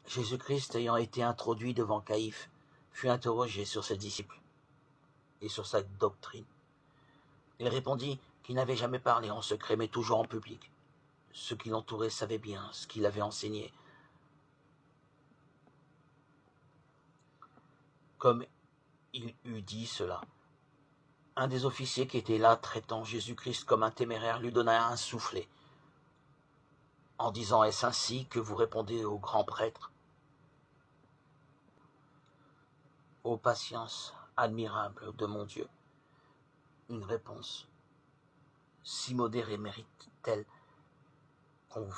Jésus-Christ, ayant été introduit devant Caïphe, fut interrogé sur ses disciples et sur sa doctrine. Il répondit qu'il n'avait jamais parlé en secret, mais toujours en public. Ceux qui l'entouraient savaient bien ce qu'il avait enseigné. Comme il eut dit cela, un des officiers qui était là, traitant Jésus-Christ comme un téméraire, lui donna un soufflet, en disant « Est-ce ainsi que vous répondez au grand prêtre ?» Ô patience admirable de mon Dieu, une réponse si modérée mérite-t-elle qu'on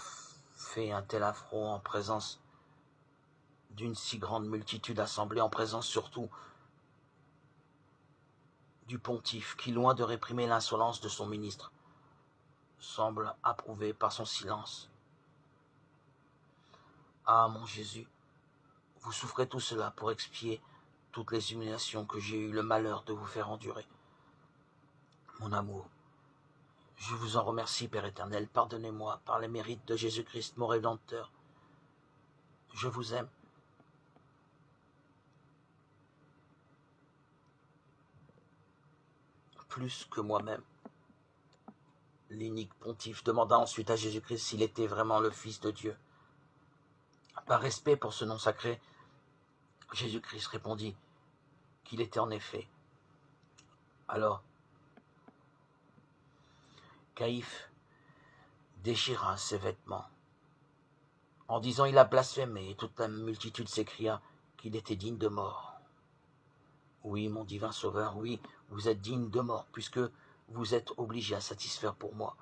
fait un tel affront en présence d'une si grande multitude assemblée, en présence surtout du pontife qui, loin de réprimer l'insolence de son ministre, semble approuver par son silence. Ah mon Jésus, vous souffrez tout cela pour expier toutes les humiliations que j'ai eu le malheur de vous faire endurer. Mon amour, je vous en remercie, Père éternel, pardonnez-moi par les mérites de Jésus-Christ, mon Rédempteur. Je vous aime. Plus que moi-même. L'unique pontife demanda ensuite à Jésus-Christ s'il était vraiment le Fils de Dieu. Par respect pour ce nom sacré, Jésus-Christ répondit qu'il était en effet. Alors, Caïphe déchira ses vêtements. En disant « Il a blasphémé », et toute la multitude s'écria qu'il était digne de mort. Oui, mon divin Sauveur, oui, vous êtes digne de mort, puisque vous êtes obligé à satisfaire pour moi,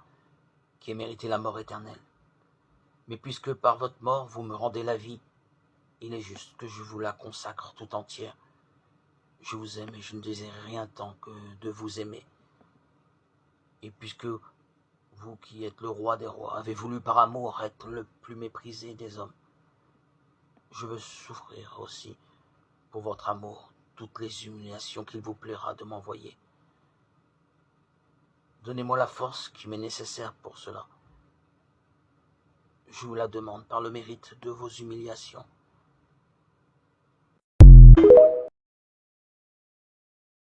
qui ai mérité la mort éternelle. Mais puisque par votre mort vous me rendez la vie, il est juste que je vous la consacre tout entière. Je vous aime et je ne désire rien tant que de vous aimer. Et puisque vous qui êtes le roi des rois, avez voulu par amour être le plus méprisé des hommes, je veux souffrir aussi pour votre amour toutes les humiliations qu'il vous plaira de m'envoyer. Donnez-moi la force qui m'est nécessaire pour cela. Je vous la demande par le mérite de vos humiliations.